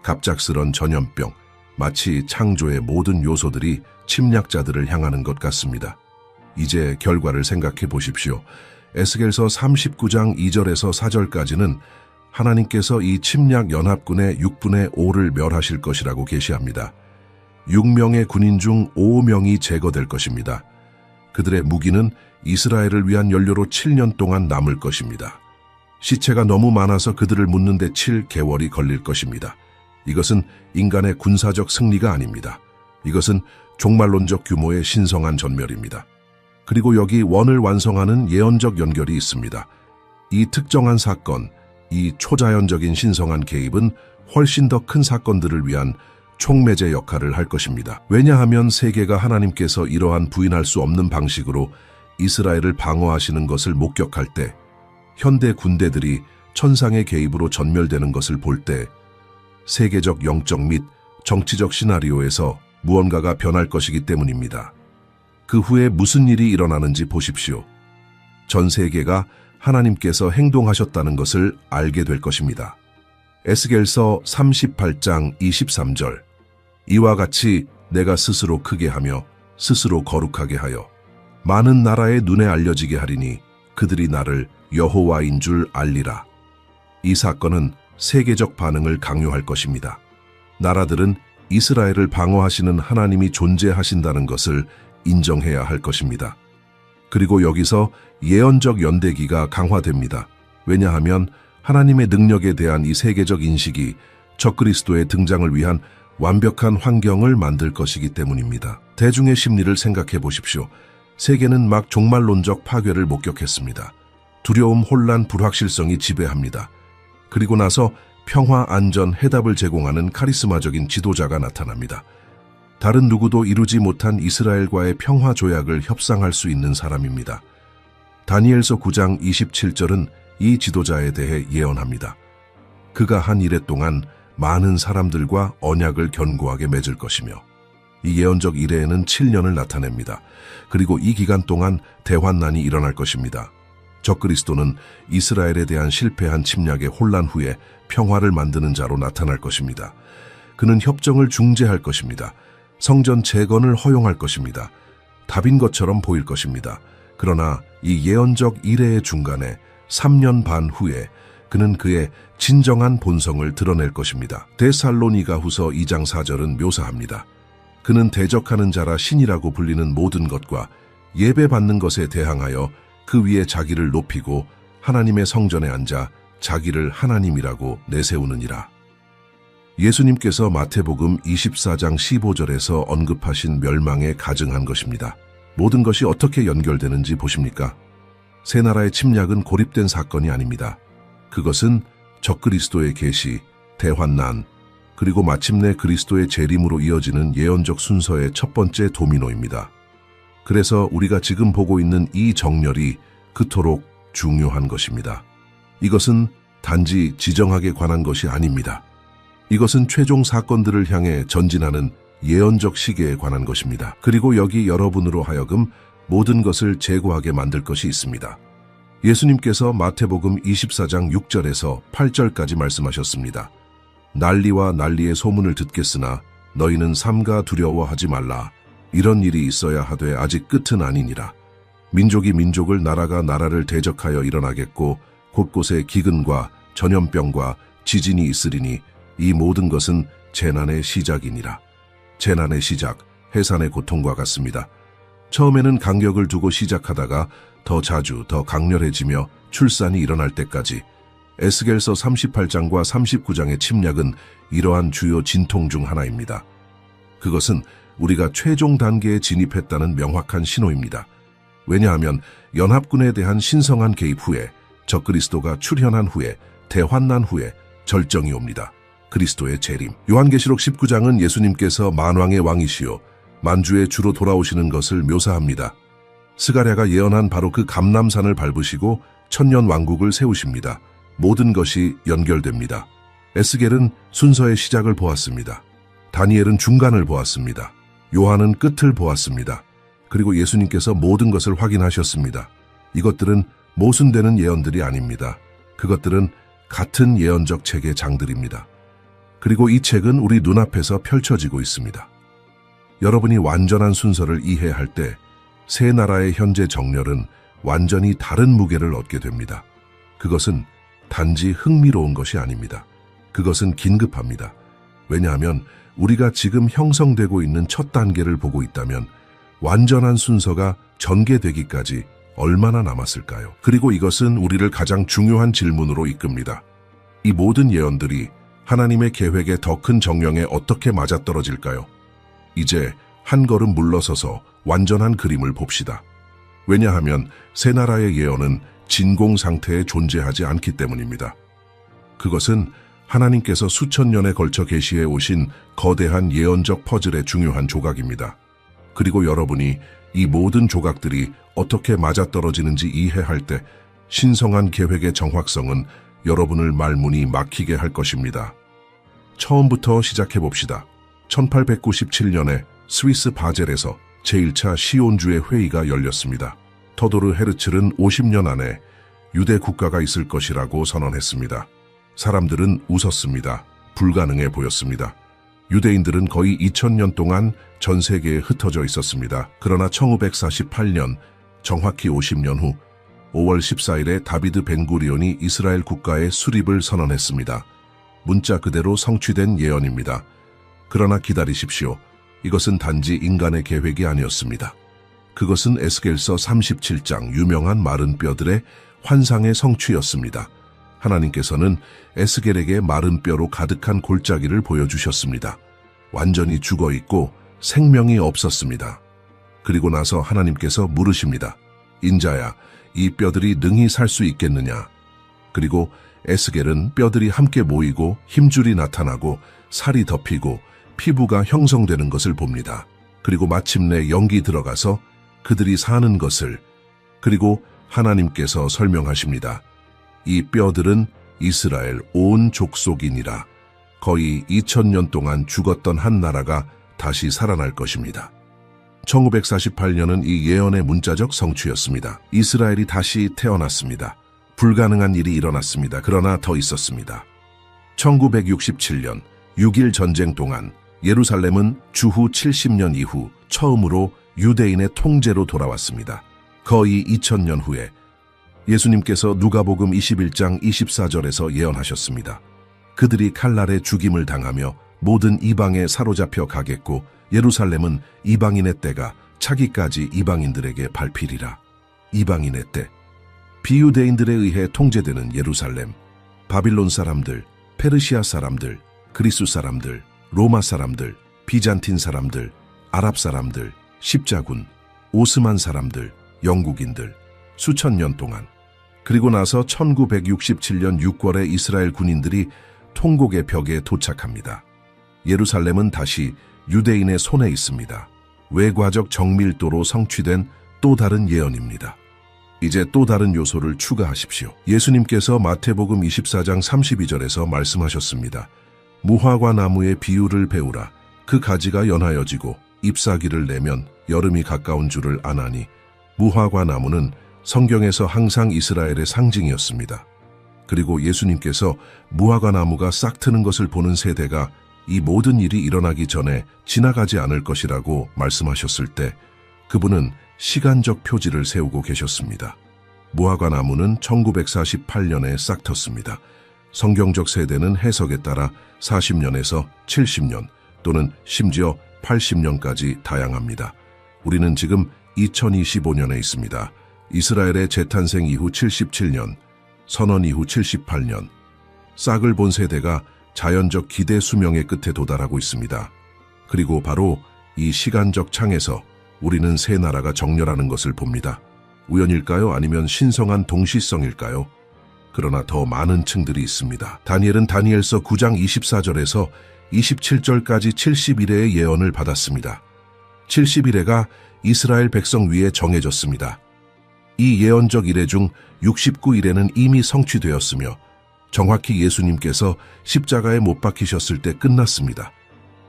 갑작스런 전염병, 마치 창조의 모든 요소들이 침략자들을 향하는 것 같습니다. 이제 결과를 생각해 보십시오. 에스겔서 39장 2절에서 4절까지는 하나님께서 이 침략 연합군의 6분의 5를 멸하실 것이라고 계시합니다. 6명의 군인 중 5명이 제거될 것입니다. 그들의 무기는 이스라엘을 위한 연료로 7년 동안 남을 것입니다. 시체가 너무 많아서 그들을 묻는 데 7개월이 걸릴 것입니다. 이것은 인간의 군사적 승리가 아닙니다. 이것은 종말론적 규모의 신성한 전멸입니다. 그리고 여기 원을 완성하는 예언적 연결이 있습니다. 이 특정한 사건, 이 초자연적인 신성한 개입은 훨씬 더 큰 사건들을 위한 촉매제 역할을 할 것입니다. 왜냐하면 세계가 하나님께서 이러한 부인할 수 없는 방식으로 이스라엘을 방어하시는 것을 목격할 때, 현대 군대들이 천상의 개입으로 전멸되는 것을 볼 때, 세계적 영적 및 정치적 시나리오에서 무언가가 변할 것이기 때문입니다. 그 후에 무슨 일이 일어나는지 보십시오. 전 세계가 하나님께서 행동하셨다는 것을 알게 될 것입니다. 에스겔서 38장 23절. 이와 같이 내가 스스로 크게 하며 스스로 거룩하게 하여 많은 나라의 눈에 알려지게 하리니 그들이 나를 여호와인 줄 알리라. 이 사건은 세계적 반응을 강요할 것입니다. 나라들은 이스라엘을 방어하시는 하나님이 존재하신다는 것을 인정해야 할 것입니다. 그리고 여기서 예언적 연대기가 강화됩니다. 왜냐하면 하나님의 능력에 대한 이 세계적 인식이 적그리스도의 등장을 위한 완벽한 환경을 만들 것이기 때문입니다. 대중의 심리를 생각해 보십시오. 세계는 막 종말론적 파괴를 목격했습니다. 두려움, 혼란, 불확실성이 지배합니다. 그리고 나서 평화, 안전, 해답을 제공하는 카리스마적인 지도자가 나타납니다. 다른 누구도 이루지 못한 이스라엘과의 평화 조약을 협상할 수 있는 사람입니다. 다니엘서 9장 27절은 이 지도자에 대해 예언합니다. 그가 한 이래 동안 많은 사람들과 언약을 견고하게 맺을 것이며 이 예언적 이래에는 7년을 나타냅니다. 그리고 이 기간 동안 대환난이 일어날 것입니다. 적그리스도는 이스라엘에 대한 실패한 침략의 혼란 후에 평화를 만드는 자로 나타날 것입니다. 그는 협정을 중재할 것입니다. 성전 재건을 허용할 것입니다. 답인 것처럼 보일 것입니다. 그러나 이 예언적 이래의 중간에 3년 반 후에 그는 그의 진정한 본성을 드러낼 것입니다. 데살로니가후서 2장 4절은 묘사합니다. 그는 대적하는 자라 신이라고 불리는 모든 것과 예배받는 것에 대항하여 그 위에 자기를 높이고 하나님의 성전에 앉아 자기를 하나님이라고 내세우느니라. 예수님께서 마태복음 24장 15절에서 언급하신 멸망에 가증한 것입니다. 모든 것이 어떻게 연결되는지 보십니까? 세 나라의 침략은 고립된 사건이 아닙니다. 그것은 적그리스도의 계시, 대환난, 그리고 마침내 그리스도의 재림으로 이어지는 예언적 순서의 첫 번째 도미노입니다. 그래서 우리가 지금 보고 있는 이 정렬이 그토록 중요한 것입니다. 이것은 단지 지정학에 관한 것이 아닙니다. 이것은 최종 사건들을 향해 전진하는 예언적 시계에 관한 것입니다. 그리고 여기 여러분으로 하여금 모든 것을 제고하게 만들 것이 있습니다. 예수님께서 마태복음 24장 6절에서 8절까지 말씀하셨습니다. 난리와 난리의 소문을 듣겠으나 너희는 삼가 두려워하지 말라. 이런 일이 있어야 하되 아직 끝은 아니니라. 민족이 민족을 나라가 나라를 대적하여 일어나겠고 곳곳에 기근과 전염병과 지진이 있으리니 이 모든 것은 재난의 시작이니라. 재난의 시작, 해산의 고통과 같습니다. 처음에는 간격을 두고 시작하다가 더 자주, 더 강렬해지며 출산이 일어날 때까지 에스겔서 38장과 39장의 침략은 이러한 주요 진통 중 하나입니다. 그것은 우리가 최종 단계에 진입했다는 명확한 신호입니다. 왜냐하면 연합군에 대한 신성한 개입 후에 적그리스도가 출현한 후에 대환난 후에 절정이 옵니다. 그리스도의 재림. 요한계시록 19장은 예수님께서 만왕의 왕이시요 만주의 주로 돌아오시는 것을 묘사합니다. 스가랴가 예언한 바로 그 감람산을 밟으시고 천년 왕국을 세우십니다. 모든 것이 연결됩니다. 에스겔은 순서의 시작을 보았습니다. 다니엘은 중간을 보았습니다. 요한은 끝을 보았습니다. 그리고 예수님께서 모든 것을 확인하셨습니다. 이것들은 모순되는 예언들이 아닙니다. 그것들은 같은 예언적 책의 장들입니다. 그리고 이 책은 우리 눈앞에서 펼쳐지고 있습니다. 여러분이 완전한 순서를 이해할 때 세 나라의 현재 정렬은 완전히 다른 무게를 얻게 됩니다. 그것은 단지 흥미로운 것이 아닙니다. 그것은 긴급합니다. 왜냐하면 우리가 지금 형성되고 있는 첫 단계를 보고 있다면 완전한 순서가 전개되기까지 얼마나 남았을까요? 그리고 이것은 우리를 가장 중요한 질문으로 이끕니다. 이 모든 예언들이 하나님의 계획의 더 큰 정령에 어떻게 맞아떨어질까요? 이제 한 걸음 물러서서 완전한 그림을 봅시다. 왜냐하면 세 나라의 예언은 진공 상태에 존재하지 않기 때문입니다. 그것은 하나님께서 수천 년에 걸쳐 계시해 오신 거대한 예언적 퍼즐의 중요한 조각입니다. 그리고 여러분이 이 모든 조각들이 어떻게 맞아떨어지는지 이해할 때 신성한 계획의 정확성은 여러분을 말문이 막히게 할 것입니다. 처음부터 시작해 봅시다. 1897년에 스위스 바젤에서 제1차 시온주의 회의가 열렸습니다. 터도르 헤르츠는 50년 안에 유대 국가가 있을 것이라고 선언했습니다. 사람들은 웃었습니다. 불가능해 보였습니다. 유대인들은 거의 2000년 동안 전 세계에 흩어져 있었습니다. 그러나 1548년 정확히 50년 후 5월 14일에 다비드 벤구리온이 이스라엘 국가의 수립을 선언했습니다. 문자 그대로 성취된 예언입니다. 그러나 기다리십시오. 이것은 단지 인간의 계획이 아니었습니다. 그것은 에스겔서 37장 유명한 마른 뼈들의 환상의 성취였습니다. 하나님께서는 에스겔에게 마른 뼈로 가득한 골짜기를 보여주셨습니다. 완전히 죽어있고 생명이 없었습니다. 그리고 나서 하나님께서 물으십니다. 인자야, 이 뼈들이 능히 살 수 있겠느냐? 그리고 에스겔은 뼈들이 함께 모이고 힘줄이 나타나고 살이 덮이고 피부가 형성되는 것을 봅니다. 그리고 마침내 영이 들어가서 그들이 사는 것을, 그리고 하나님께서 설명하십니다. 이 뼈들은 이스라엘 온 족속이니라. 거의 2000년 동안 죽었던 한 나라가 다시 살아날 것입니다. 1948년은 이 예언의 문자적 성취였습니다. 이스라엘이 다시 태어났습니다. 불가능한 일이 일어났습니다. 그러나 더 있었습니다. 1967년 6.1 전쟁 동안 예루살렘은 주후 70년 이후 처음으로 유대인의 통제로 돌아왔습니다. 거의 2000년 후에 예수님께서 누가복음 21장 24절에서 예언하셨습니다. 그들이 칼날에 죽임을 당하며 모든 이방에 사로잡혀 가겠고 예루살렘은 이방인의 때가 차기까지 이방인들에게 밟히리라. 이방인의 때, 비유대인들에 의해 통제되는 예루살렘, 바빌론 사람들, 페르시아 사람들, 그리스 사람들, 로마 사람들, 비잔틴 사람들, 아랍 사람들, 십자군, 오스만 사람들, 영국인들, 수천 년 동안, 그리고 나서 1967년 6월에 이스라엘 군인들이 통곡의 벽에 도착합니다. 예루살렘은 다시 유대인의 손에 있습니다. 외과적 정밀도로 성취된 또 다른 예언입니다. 이제 또 다른 요소를 추가하십시오. 예수님께서 마태복음 24장 32절에서 말씀하셨습니다. 무화과 나무의 비유를 배우라. 그 가지가 연하여지고 잎사귀를 내면 여름이 가까운 줄을 아나니. 무화과 나무는 성경에서 항상 이스라엘의 상징이었습니다. 그리고 예수님께서 무화과 나무가 싹 트는 것을 보는 세대가 이 모든 일이 일어나기 전에 지나가지 않을 것이라고 말씀하셨을 때 그분은 시간적 표지를 세우고 계셨습니다. 무화과 나무는 1948년에 싹 텄습니다. 성경적 세대는 해석에 따라 40년에서 70년 또는 심지어 80년까지 다양합니다. 우리는 지금 2025년에 있습니다. 이스라엘의 재탄생 이후 77년, 선언 이후 78년, 싹을 본 세대가 자연적 기대 수명의 끝에 도달하고 있습니다. 그리고 바로 이 시간적 창에서 우리는 새 나라가 정렬하는 것을 봅니다. 우연일까요? 아니면 신성한 동시성일까요? 그러나 더 많은 층들이 있습니다. 다니엘은 다니엘서 9장 24절에서 27절까지 70일의 예언을 받았습니다. 70일에가 이스라엘 백성 위에 정해졌습니다. 이 예언적 일회 중 69일에는 이미 성취되었으며 정확히 예수님께서 십자가에 못 박히셨을 때 끝났습니다.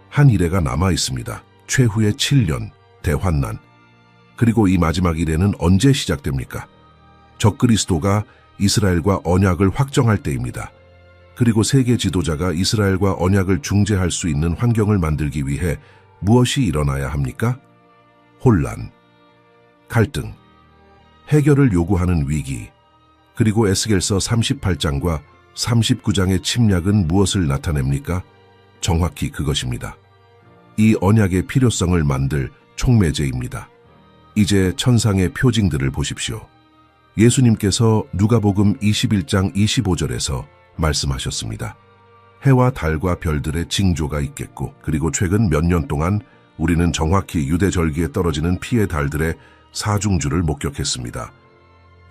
한 일회가 남아 있습니다. 최후의 7년, 대환난. 그리고 이 마지막 일회는 언제 시작됩니까? 적그리스도가 이스라엘과 언약을 확정할 때입니다. 그리고 세계 지도자가 이스라엘과 언약을 중재할 수 있는 환경을 만들기 위해 무엇이 일어나야 합니까? 혼란, 갈등, 해결을 요구하는 위기, 그리고 에스겔서 38장과 39장의 침략은 무엇을 나타냅니까? 정확히 그것입니다. 이 언약의 필요성을 만들 촉매제입니다. 이제 천상의 표징들을 보십시오. 예수님께서 누가복음 21장 25절에서 말씀하셨습니다. 해와 달과 별들의 징조가 있겠고, 그리고 최근 몇 년 동안 우리는 정확히 유대 절기에 떨어지는 피의 달들의 사중주를 목격했습니다.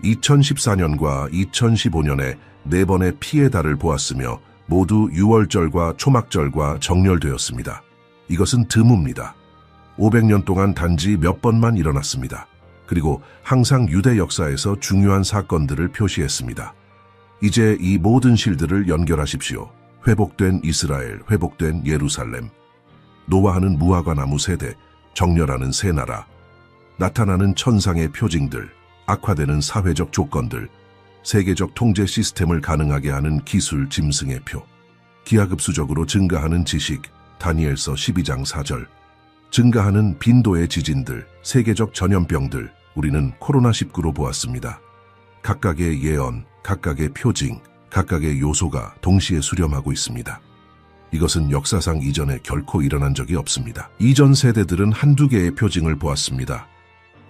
2014년과 2015년에 4번의 피의 달을 보았으며 모두 6월절과 초막절과 정렬되었습니다. 이것은 드뭅니다. 500년 동안 단지 몇 번만 일어났습니다. 그리고 항상 유대 역사에서 중요한 사건들을 표시했습니다. 이제 이 모든 실들을 연결하십시오. 회복된 이스라엘, 회복된 예루살렘, 노화하는 무화과 나무 세대, 정렬하는 새 나라, 나타나는 천상의 표징들, 악화되는 사회적 조건들, 세계적 통제 시스템을 가능하게 하는 기술 짐승의 표, 기하급수적으로 증가하는 지식, 다니엘서 12장 4절, 증가하는 빈도의 지진들, 세계적 전염병들, 우리는 코로나19로 보았습니다. 각각의 예언, 각각의 표징, 각각의 요소가 동시에 수렴하고 있습니다. 이것은 역사상 이전에 결코 일어난 적이 없습니다. 이전 세대들은 한두 개의 표징을 보았습니다.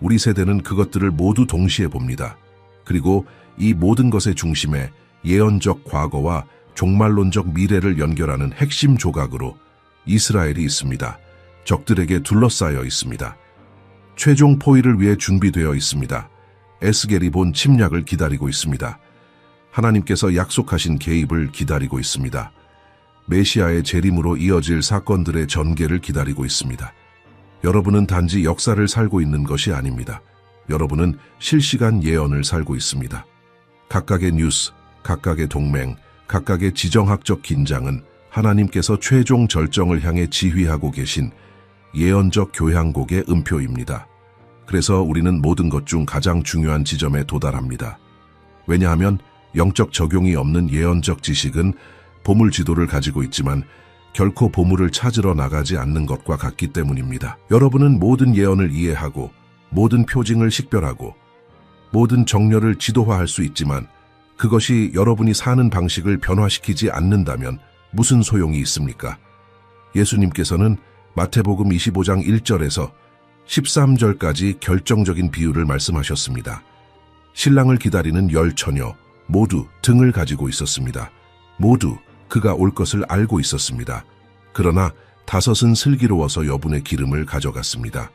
우리 세대는 그것들을 모두 동시에 봅니다. 그리고 이 모든 것의 중심에 예언적 과거와 종말론적 미래를 연결하는 핵심 조각으로 이스라엘이 있습니다. 적들에게 둘러싸여 있습니다. 최종 포위를 위해 준비되어 있습니다. 에스겔이 본 침략을 기다리고 있습니다. 하나님께서 약속하신 개입을 기다리고 있습니다. 메시아의 재림으로 이어질 사건들의 전개를 기다리고 있습니다. 여러분은 단지 역사를 살고 있는 것이 아닙니다. 여러분은 실시간 예언을 살고 있습니다. 각각의 뉴스, 각각의 동맹, 각각의 지정학적 긴장은 하나님께서 최종 절정을 향해 지휘하고 계신 예언적 교향곡의 음표입니다. 그래서 우리는 모든 것 중 가장 중요한 지점에 도달합니다. 왜냐하면 영적 적용이 없는 예언적 지식은 보물 지도를 가지고 있지만 결코 보물을 찾으러 나가지 않는 것과 같기 때문입니다. 여러분은 모든 예언을 이해하고 모든 표징을 식별하고 모든 정렬을 지도화할 수 있지만 그것이 여러분이 사는 방식을 변화시키지 않는다면 무슨 소용이 있습니까? 예수님께서는 마태복음 25장 1절에서 13절까지 결정적인 비유를 말씀하셨습니다. 신랑을 기다리는 10처녀 모두 등을 가지고 있었습니다. 모두 그가 올 것을 알고 있었습니다. 그러나 5은 슬기로워서 여분의 기름을 가져갔습니다.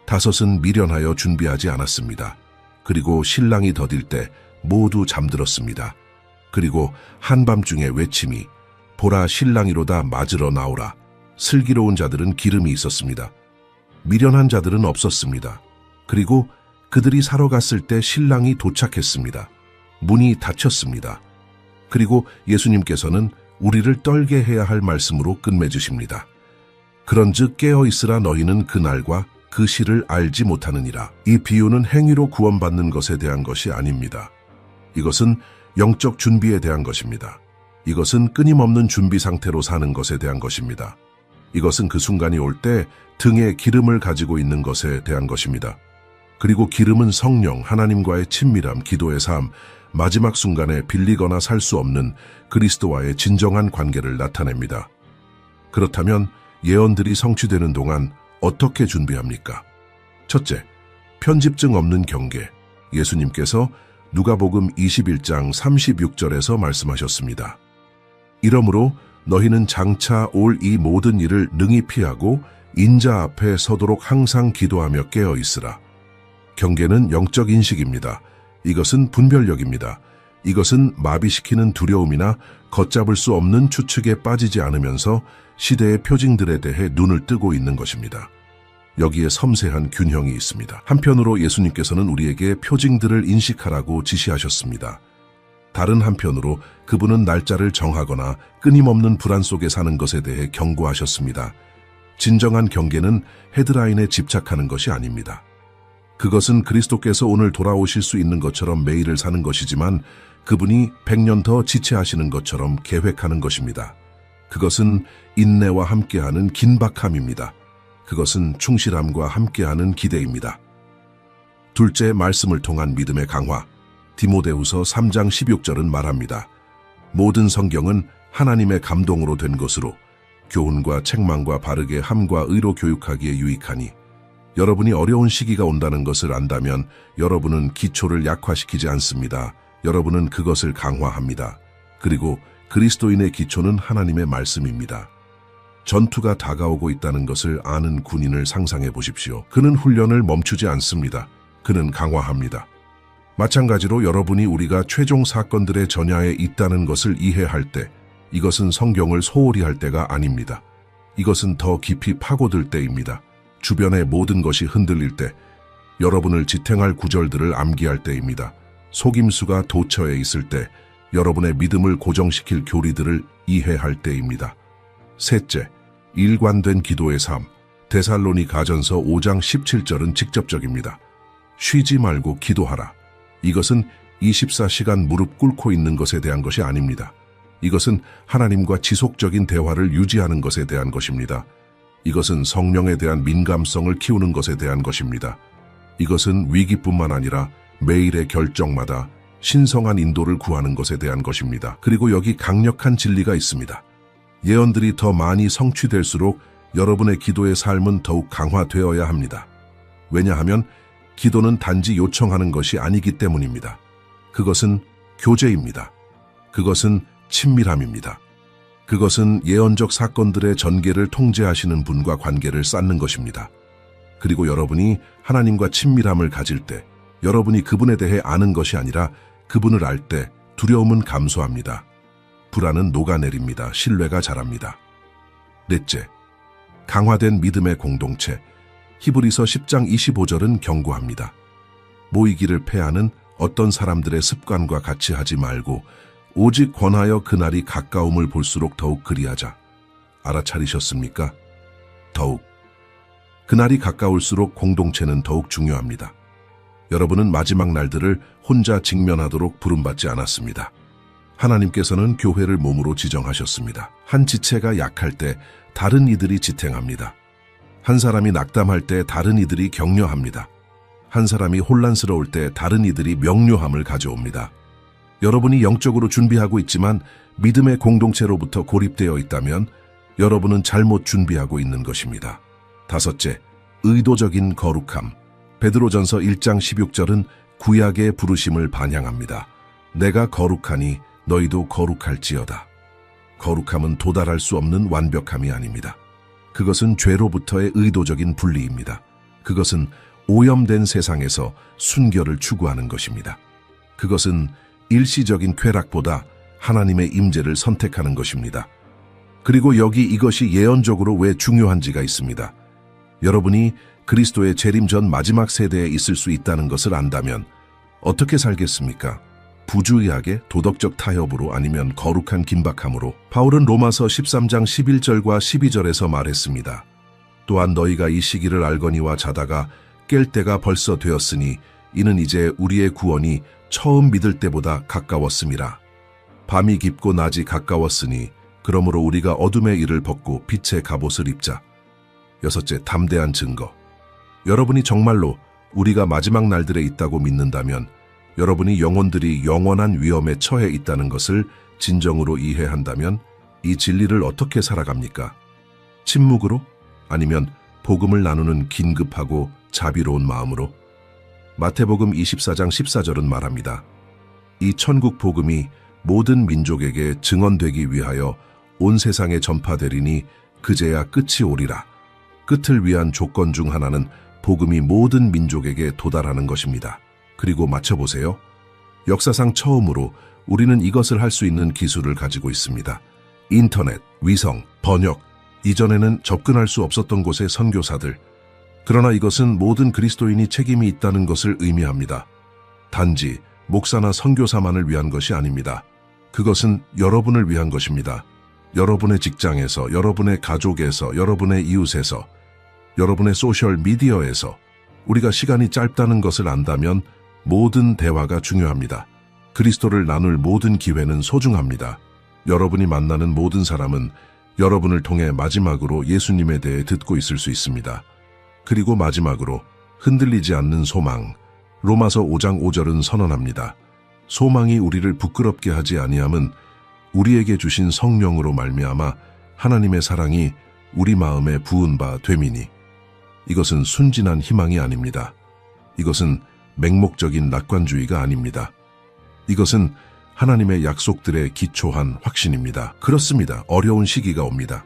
5은 미련하여 준비하지 않았습니다. 그리고 신랑이 더딜 때 모두 잠들었습니다. 그리고 한밤중에 외침이 보라 신랑이로다 맞으러 나오라. 슬기로운 자들은 기름이 있었습니다. 미련한 자들은 없었습니다. 그리고 그들이 사러 갔을 때 신랑이 도착했습니다. 문이 닫혔습니다. 그리고 예수님께서는 우리를 떨게 해야 할 말씀으로 끝맺으십니다. 그런즉 깨어있으라 너희는 그날과 그 시를 알지 못하느니라. 이 비유는 행위로 구원받는 것에 대한 것이 아닙니다. 이것은 영적 준비에 대한 것입니다. 이것은 끊임없는 준비 상태로 사는 것에 대한 것입니다. 이것은 그 순간이 올 때 등에 기름을 가지고 있는 것에 대한 것입니다. 그리고 기름은 성령, 하나님과의 친밀함, 기도의 삶, 마지막 순간에 빌리거나 살 수 없는 그리스도와의 진정한 관계를 나타냅니다. 그렇다면 예언들이 성취되는 동안 어떻게 준비합니까? 첫째, 편집증 없는 경계. 예수님께서 누가복음 21장 36절에서 말씀하셨습니다. 이러므로 너희는 장차 올 이 모든 일을 능히 피하고 인자 앞에 서도록 항상 기도하며 깨어 있으라. 경계는 영적 인식입니다. 이것은 분별력입니다. 이것은 마비시키는 두려움이나 걷잡을 수 없는 추측에 빠지지 않으면서 시대의 표징들에 대해 눈을 뜨고 있는 것입니다. 여기에 섬세한 균형이 있습니다. 한편으로 예수님께서는 우리에게 표징들을 인식하라고 지시하셨습니다. 다른 한편으로 그분은 날짜를 정하거나 끊임없는 불안 속에 사는 것에 대해 경고하셨습니다. 진정한 경계는 헤드라인에 집착하는 것이 아닙니다. 그것은 그리스도께서 오늘 돌아오실 수 있는 것처럼 매일을 사는 것이지만 그분이 100년 더 지체하시는 것처럼 계획하는 것입니다. 그것은 인내와 함께하는 긴박함입니다. 그것은 충실함과 함께하는 기대입니다. 둘째, 말씀을 통한 믿음의 강화. 디모데후서 3장 16절은 말합니다. 모든 성경은 하나님의 감동으로 된 것으로 교훈과 책망과 바르게 함과 의로 교육하기에 유익하니 여러분이 어려운 시기가 온다는 것을 안다면 여러분은 기초를 약화시키지 않습니다. 여러분은 그것을 강화합니다. 그리고 그리스도인의 기초는 하나님의 말씀입니다. 전투가 다가오고 있다는 것을 아는 군인을 상상해 보십시오. 그는 훈련을 멈추지 않습니다. 그는 강화합니다. 마찬가지로 여러분이 우리가 최종 사건들의 전야에 있다는 것을 이해할 때 이것은 성경을 소홀히 할 때가 아닙니다. 이것은 더 깊이 파고들 때입니다. 주변의 모든 것이 흔들릴 때, 여러분을 지탱할 구절들을 암기할 때입니다. 속임수가 도처에 있을 때, 여러분의 믿음을 고정시킬 교리들을 이해할 때입니다. 셋째, 일관된 기도의 삶. 데살로니가전서 5장 17절은 직접적입니다. 쉬지 말고 기도하라. 이것은 24시간 무릎 꿇고 있는 것에 대한 것이 아닙니다. 이것은 하나님과 지속적인 대화를 유지하는 것에 대한 것입니다. 이것은 성령에 대한 민감성을 키우는 것에 대한 것입니다. 이것은 위기뿐만 아니라 매일의 결정마다 신성한 인도를 구하는 것에 대한 것입니다. 그리고 여기 강력한 진리가 있습니다. 예언들이 더 많이 성취될수록 여러분의 기도의 삶은 더욱 강화되어야 합니다. 왜냐하면 기도는 단지 요청하는 것이 아니기 때문입니다. 그것은 교제입니다. 그것은 친밀함입니다. 그것은 예언적 사건들의 전개를 통제하시는 분과 관계를 쌓는 것입니다. 그리고 여러분이 하나님과 친밀함을 가질 때 여러분이 그분에 대해 아는 것이 아니라 그분을 알 때 두려움은 감소합니다. 불안은 녹아내립니다. 신뢰가 자랍니다. 넷째, 강화된 믿음의 공동체. 히브리서 10장 25절은 경고합니다. 모이기를 패하는 어떤 사람들의 습관과 같이 하지 말고 오직 권하여 그날이 가까움을 볼수록 더욱 그리하자. 알아차리셨습니까? 더욱. 그날이 가까울수록 공동체는 더욱 중요합니다. 여러분은 마지막 날들을 혼자 직면하도록 부름받지 않았습니다. 하나님께서는 교회를 몸으로 지정하셨습니다. 한 지체가 약할 때 다른 이들이 지탱합니다. 한 사람이 낙담할 때 다른 이들이 격려합니다. 한 사람이 혼란스러울 때 다른 이들이 명료함을 가져옵니다. 여러분이 영적으로 준비하고 있지만 믿음의 공동체로부터 고립되어 있다면 여러분은 잘못 준비하고 있는 것입니다. 다섯째, 의도적인 거룩함. 베드로전서 1장 16절은 구약의 부르심을 반향합니다. 내가 거룩하니 너희도 거룩할지어다. 거룩함은 도달할 수 없는 완벽함이 아닙니다. 그것은 죄로부터의 의도적인 분리입니다. 그것은 오염된 세상에서 순결을 추구하는 것입니다. 그것은 일시적인 쾌락보다 하나님의 임재를 선택하는 것입니다. 그리고 여기 이것이 예언적으로 왜 중요한지가 있습니다. 여러분이 그리스도의 재림 전 마지막 세대에 있을 수 있다는 것을 안다면 어떻게 살겠습니까? 부주의하게 도덕적 타협으로 아니면 거룩한 긴박함으로? 바울은 로마서 13장 11절과 12절에서 말했습니다. 또한 너희가 이 시기를 알거니와 자다가 깰 때가 벌써 되었으니 이는 이제 우리의 구원이 처음 믿을 때보다 가까웠음이라. 밤이 깊고 낮이 가까웠으니 그러므로 우리가 어둠의 일을 벗고 빛의 갑옷을 입자. 여섯째, 담대한 증거. 여러분이 정말로 우리가 마지막 날들에 있다고 믿는다면 여러분이 영혼들이 영원한 위험에 처해 있다는 것을 진정으로 이해한다면 이 진리를 어떻게 살아갑니까? 침묵으로? 아니면 복음을 나누는 긴급하고 자비로운 마음으로? 마태복음 24장 14절은 말합니다. 이 천국 복음이 모든 민족에게 증언되기 위하여 온 세상에 전파되리니 그제야 끝이 오리라. 끝을 위한 조건 중 하나는 복음이 모든 민족에게 도달하는 것입니다. 그리고 맞춰보세요. 역사상 처음으로 우리는 이것을 할 수 있는 기술을 가지고 있습니다. 인터넷, 위성, 번역, 이전에는 접근할 수 없었던 곳의 선교사들. 그러나 이것은 모든 그리스도인이 책임이 있다는 것을 의미합니다. 단지 목사나 선교사만을 위한 것이 아닙니다. 그것은 여러분을 위한 것입니다. 여러분의 직장에서, 여러분의 가족에서, 여러분의 이웃에서, 여러분의 소셜 미디어에서 우리가 시간이 짧다는 것을 안다면 모든 대화가 중요합니다. 그리스도를 나눌 모든 기회는 소중합니다. 여러분이 만나는 모든 사람은 여러분을 통해 마지막으로 예수님에 대해 듣고 있을 수 있습니다. 그리고 마지막으로 흔들리지 않는 소망. 로마서 5장 5절은 선언합니다. 소망이 우리를 부끄럽게 하지 아니함은 우리에게 주신 성령으로 말미암아 하나님의 사랑이 우리 마음에 부은 바 됨이니. 이것은 순진한 희망이 아닙니다. 이것은 맹목적인 낙관주의가 아닙니다. 이것은 하나님의 약속들에 기초한 확신입니다. 그렇습니다. 어려운 시기가 옵니다.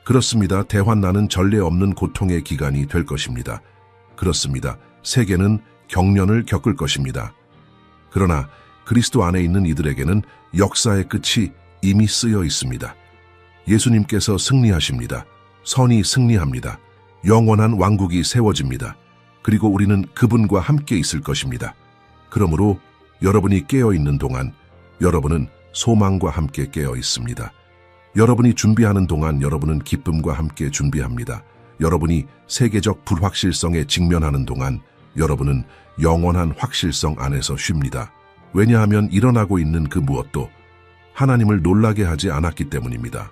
그렇습니다. 대환난은 전례 없는 고통의 기간이 될 것입니다. 그렇습니다. 세계는 경련을 겪을 것입니다. 그러나 그리스도 안에 있는 이들에게는 역사의 끝이 이미 쓰여 있습니다. 예수님께서 승리하십니다. 선이 승리합니다. 영원한 왕국이 세워집니다. 그리고 우리는 그분과 함께 있을 것입니다. 그러므로 여러분이 깨어있는 동안 여러분은 소망과 함께 깨어 있습니다. 여러분이 준비하는 동안 여러분은 기쁨과 함께 준비합니다. 여러분이 세계적 불확실성에 직면하는 동안 여러분은 영원한 확실성 안에서 쉽니다. 왜냐하면 일어나고 있는 그 무엇도 하나님을 놀라게 하지 않았기 때문입니다.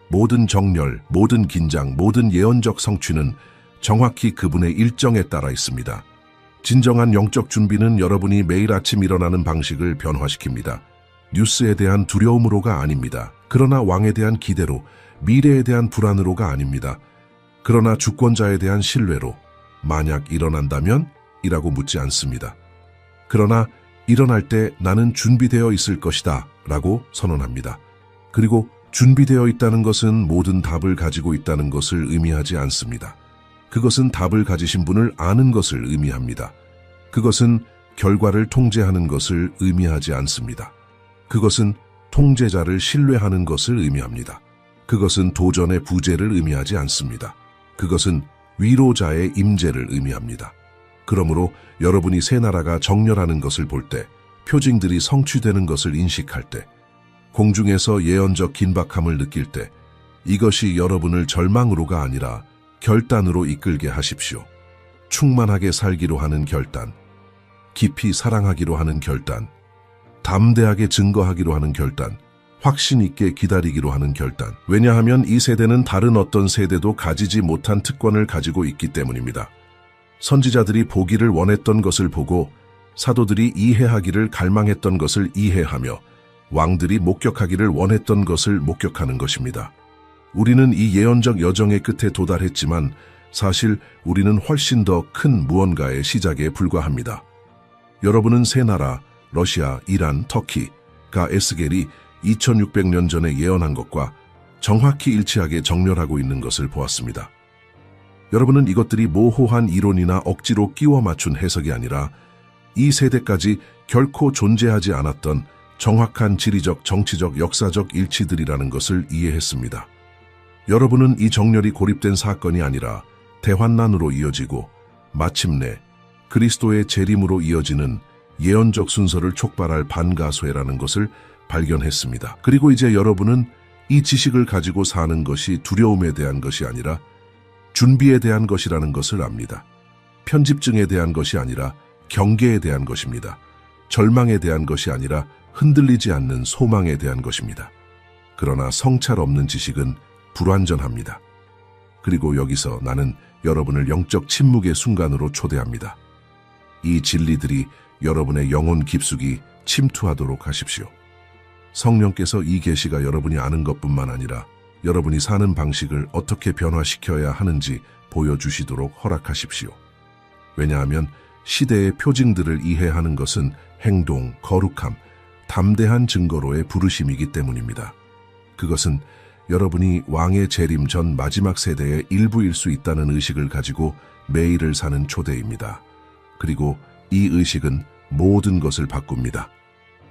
모든 정렬, 모든 긴장, 모든 예언적 성취는 정확히 그분의 일정에 따라 있습니다. 진정한 영적 준비는 여러분이 매일 아침 일어나는 방식을 변화시킵니다. 뉴스에 대한 두려움으로가 아닙니다. 그러나 왕에 대한 기대로, 미래에 대한 불안으로가 아닙니다. 그러나 주권자에 대한 신뢰로, 만약 일어난다면? 이라고 묻지 않습니다. 그러나 일어날 때 나는 준비되어 있을 것이다 라고 선언합니다. 그리고 준비되어 있다는 것은 모든 답을 가지고 있다는 것을 의미하지 않습니다. 그것은 답을 가지신 분을 아는 것을 의미합니다. 그것은 결과를 통제하는 것을 의미하지 않습니다. 그것은 통제자를 신뢰하는 것을 의미합니다. 그것은 도전의 부재를 의미하지 않습니다. 그것은 위로자의 임재를 의미합니다. 그러므로 여러분이 새 나라가 정렬하는 것을 볼 때, 표징들이 성취되는 것을 인식할 때, 공중에서 예언적 긴박함을 느낄 때, 이것이 여러분을 절망으로가 아니라 결단으로 이끌게 하십시오. 충만하게 살기로 하는 결단, 깊이 사랑하기로 하는 결단, 담대하게 증거하기로 하는 결단, 확신 있게 기다리기로 하는 결단. 왜냐하면 이 세대는 다른 어떤 세대도 가지지 못한 특권을 가지고 있기 때문입니다. 선지자들이 보기를 원했던 것을 보고 사도들이 이해하기를 갈망했던 것을 이해하며 왕들이 목격하기를 원했던 것을 목격하는 것입니다. 우리는 이 예언적 여정의 끝에 도달했지만 사실 우리는 훨씬 더 큰 무언가의 시작에 불과합니다. 여러분은 새 나라, 러시아, 이란, 터키가 에스겔이 2600년 전에 예언한 것과 정확히 일치하게 정렬하고 있는 것을 보았습니다. 여러분은 이것들이 모호한 이론이나 억지로 끼워 맞춘 해석이 아니라 이 세대까지 결코 존재하지 않았던 정확한 지리적, 정치적, 역사적 일치들이라는 것을 이해했습니다. 여러분은 이 정렬이 고립된 사건이 아니라 대환난으로 이어지고 마침내 그리스도의 재림으로 이어지는 예언적 순서를 촉발할 반가쇠라는 것을 발견했습니다. 그리고 이제 여러분은 이 지식을 가지고 사는 것이 두려움에 대한 것이 아니라 준비에 대한 것이라는 것을 압니다. 편집증에 대한 것이 아니라 경계에 대한 것입니다. 절망에 대한 것이 아니라 흔들리지 않는 소망에 대한 것입니다. 그러나 성찰 없는 지식은 불완전합니다. 그리고 여기서 나는 여러분을 영적 침묵의 순간으로 초대합니다. 이 진리들이 여러분의 영혼 깊숙이 침투하도록 하십시오. 성령께서 이 계시가 여러분이 아는 것뿐만 아니라 여러분이 사는 방식을 어떻게 변화시켜야 하는지 보여주시도록 허락하십시오. 왜냐하면 시대의 표징들을 이해하는 것은 행동, 거룩함, 담대한 증거로의 부르심이기 때문입니다. 그것은 여러분이 왕의 재림 전 마지막 세대의 일부일 수 있다는 의식을 가지고 매일을 사는 초대입니다. 그리고 이 의식은 모든 것을 바꿉니다.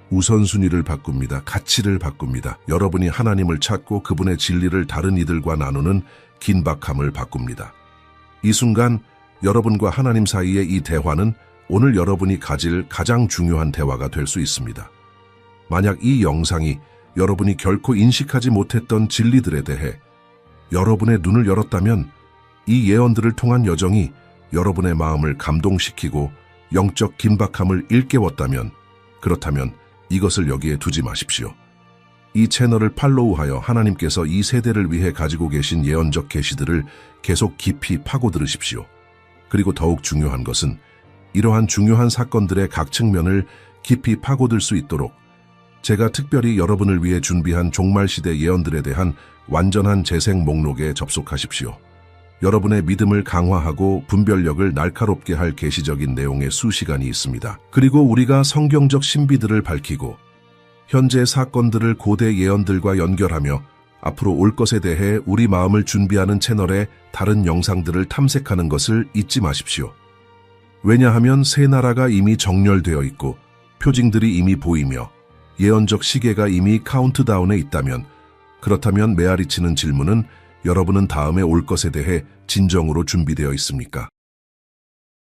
우선순위를 바꿉니다. 가치를 바꿉니다. 여러분이 하나님을 찾고 그분의 진리를 다른 이들과 나누는 긴박함을 바꿉니다. 이 순간 여러분과 하나님 사이의 이 대화는 오늘 여러분이 가질 가장 중요한 대화가 될 수 있습니다. 만약 이 영상이 여러분이 결코 인식하지 못했던 진리들에 대해 여러분의 눈을 열었다면 이 예언들을 통한 여정이 여러분의 마음을 감동시키고 영적 긴박함을 일깨웠다면 그렇다면 이것을 여기에 두지 마십시오. 이 채널을 팔로우하여 하나님께서 이 세대를 위해 가지고 계신 예언적 계시들을 계속 깊이 파고들으십시오. 그리고 더욱 중요한 것은 이러한 중요한 사건들의 각 측면을 깊이 파고들 수 있도록 제가 특별히 여러분을 위해 준비한 종말시대 예언들에 대한 완전한 재생 목록에 접속하십시오. 여러분의 믿음을 강화하고 분별력을 날카롭게 할 계시적인 내용의 수시간이 있습니다. 그리고 우리가 성경적 신비들을 밝히고 현재 사건들을 고대 예언들과 연결하며 앞으로 올 것에 대해 우리 마음을 준비하는 채널의 다른 영상들을 탐색하는 것을 잊지 마십시오. 왜냐하면 새 나라가 이미 정렬되어 있고 표징들이 이미 보이며 예언적 시계가 이미 카운트다운에 있다면 그렇다면 메아리치는 질문은 여러분은 다음에 올 것에 대해 진정으로 준비되어 있습니까?